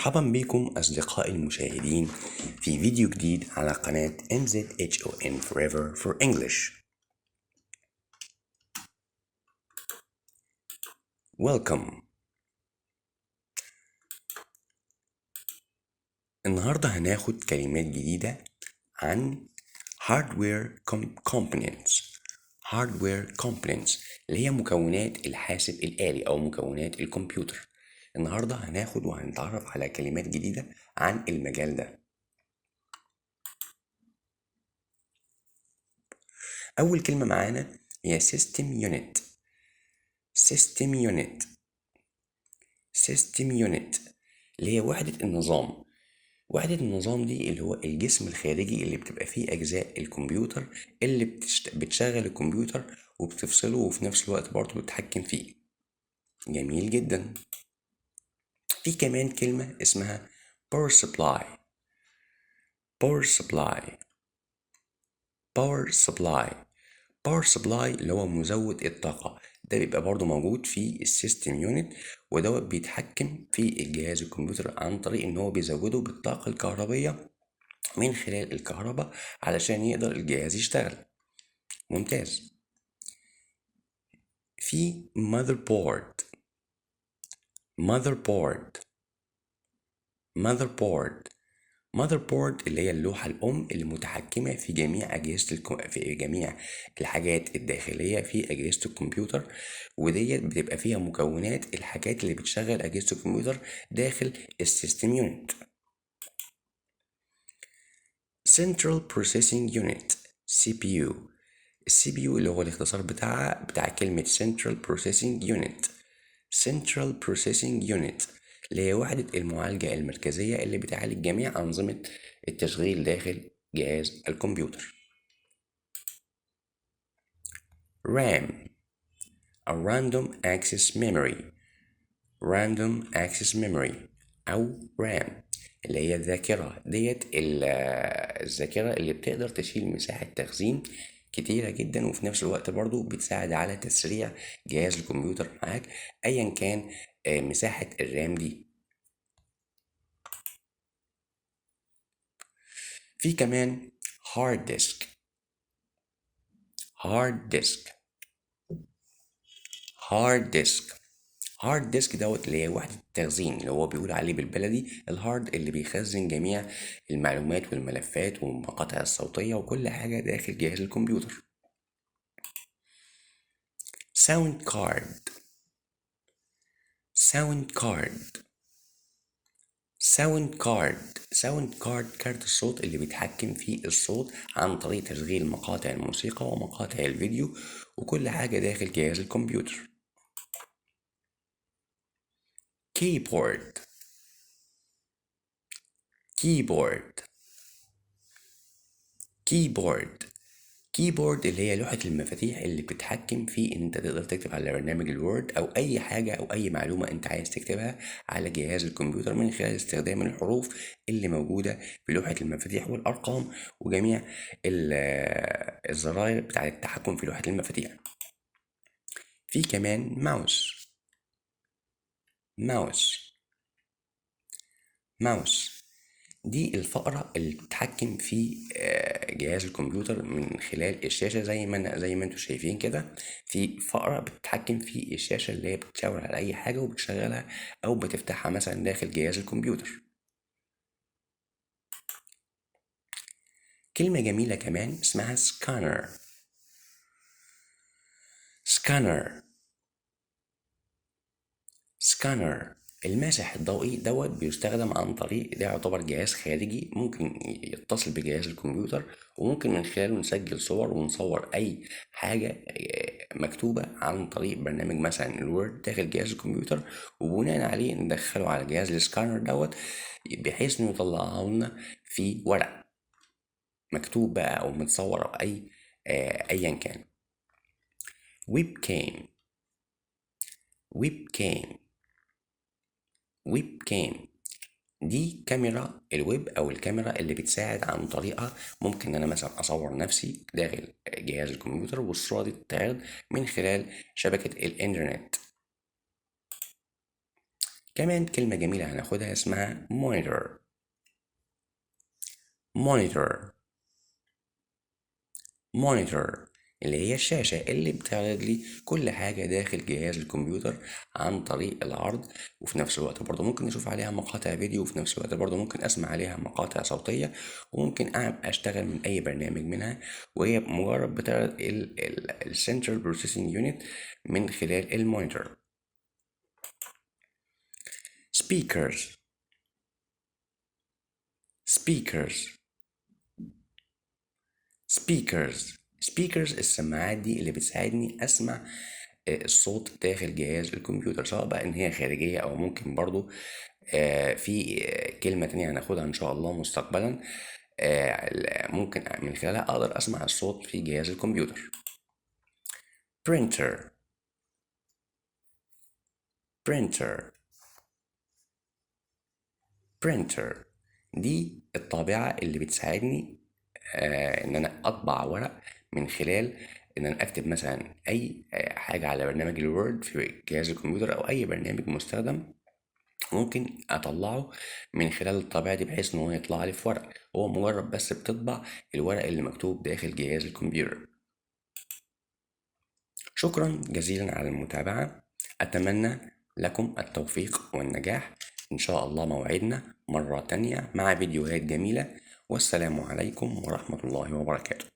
مرحبا بكم أصدقائي المشاهدين في فيديو جديد على قناة MZHON Forever for English. Welcome. النهاردة هناخد كلمات جديدة عن hardware components. hardware components اللي هي مكونات الحاسب الآلي أو مكونات الكمبيوتر. النهاردة هناخد وهنتعرف على كلمات جديدة عن المجال ده. أول كلمة معانا هي system unit. system unit system unit اللي هي وحدة النظام. وحدة النظام دي اللي هو الجسم الخارجي اللي بتبقى فيه أجزاء الكمبيوتر اللي بتشغل الكمبيوتر وبتفصله وفي نفس الوقت برضه بتتحكم فيه. جميل جدا. في كمان كلمة اسمها power supply. power supply power supply باور سبلاي اللي هو مزود الطاقة، ده بيبقى برضو موجود في السيستم يونت، ودوت بيتحكم في الجهاز الكمبيوتر عن طريق ان هو بيزوده بالطاقة الكهربية من خلال الكهرباء علشان يقدر الجهاز يشتغل. ممتاز. في motherboard motherboard اللي هي اللوحة الأم اللي متحكمة في جميع في جميع الحاجات الداخلية في أجهزة الكمبيوتر، وديت بتبقى فيها مكونات الحاجات اللي بتشغل أجهزة الكمبيوتر داخل السيستم يونت. Central Processing Unit CPU. السي بي يو اللي هو الاختصار بتاع كلمة Central Processing Unit. Central Processing Unit اللي هي وحدة المعالجة المركزية اللي بتعالج جميع أنظمة التشغيل داخل جهاز الكمبيوتر. RAM أو Random Access Memory. Random Access Memory أو RAM اللي هي الذاكرة ديت الذاكرة اللي بتقدر تشيل مساحة تخزين كتيرة جدا، وفي نفس الوقت برضو بتساعد على تسريع جهاز الكمبيوتر معاك أيا كان مساحة الرام دي. في كمان هارد ديسك. هارد ديسك دوت اللي هي وحدة التخزين اللي هو بيقول عليه بالبلدي الهارد، اللي بيخزن جميع المعلومات والملفات والمقاطع الصوتية وكل حاجة داخل جهاز الكمبيوتر. ساوند كارد كارت الصوت اللي بيتحكم في الصوت عن طريق تشغيل مقاطع الموسيقى ومقاطع الفيديو وكل حاجة داخل جهاز الكمبيوتر. كيبورد اللي هي لوحة المفاتيح اللي بتتحكم في ان انت تقدر تكتب على برنامج الوورد او اي حاجة او اي معلومة انت عايز تكتبها على جهاز الكمبيوتر من خلال استخدام الحروف اللي موجودة في لوحة المفاتيح والارقام وجميع الزراير بتاعة التحكم في لوحة المفاتيح. في كمان ماوس دي الفقرة اللي بتتحكم في جهاز الكمبيوتر من خلال الشاشة زي ما انتوا شايفين كده. في فقرة بتتحكم في الشاشة اللي هي بتشاور على أي حاجة وبتشغلها أو بتفتحها مثلا داخل جهاز الكمبيوتر. كلمة جميلة كمان اسمها سكانر. الماسح الضوئي دوت بيستخدم عن طريق، ده يعتبر جهاز خارجي ممكن يتصل بجهاز الكمبيوتر وممكن من خلاله نسجل صور ونصور أي حاجة مكتوبة عن طريق برنامج مثلا الوورد داخل جهاز الكمبيوتر، وبناء عليه ندخله على جهاز السكانر دوت بحيث إنه يطلعه لنا في ورق مكتوب بقى أو متصور أو أيا كان. ويب كام دي كاميرا الويب او الكاميرا اللي بتساعد عن طريقها ممكن انا مثلا اصور نفسي داخل جهاز الكمبيوتر والصورة دي تتعرض من خلال شبكة الانترنت. كمان كلمة جميلة هناخدها اسمها monitor. monitor. monitor اللي هي الشاشة اللي بتعرض لي كل حاجة داخل جهاز الكمبيوتر عن طريق العرض، وفي نفس الوقت برضه ممكن نشوف عليها مقاطع فيديو، وفي نفس الوقت برضه ممكن أسمع عليها مقاطع صوتية، وممكن أشتغل من أي برنامج منها، وهي مجرد بتعرض ال Central Processing Unit من خلال المونيتور. speakers. speakers. speakers السماعات دي اللي بتساعدني اسمع الصوت داخل جهاز الكمبيوتر، سواء بقى ان هي خارجية او ممكن برضو في كلمة تانية هناخدها ان شاء الله مستقبلا، ممكن من خلالها اقدر اسمع الصوت في جهاز الكمبيوتر. printer. printer. printer دي الطابعة اللي بتساعدني ان انا اطبع ورق من خلال ان انا اكتب مثلا اي حاجة على برنامج الوورد في جهاز الكمبيوتر او اي برنامج مستخدم، ممكن اطلعه من خلال الطابعة دي بحيث ان هو يطلع لي في ورق، هو مجرد بس بتطبع الورق اللي مكتوب داخل جهاز الكمبيوتر. شكرا جزيلا على المتابعة، اتمنى لكم التوفيق والنجاح. ان شاء الله موعدنا مرة تانية مع فيديوهات جميلة، والسلام عليكم ورحمة الله وبركاته.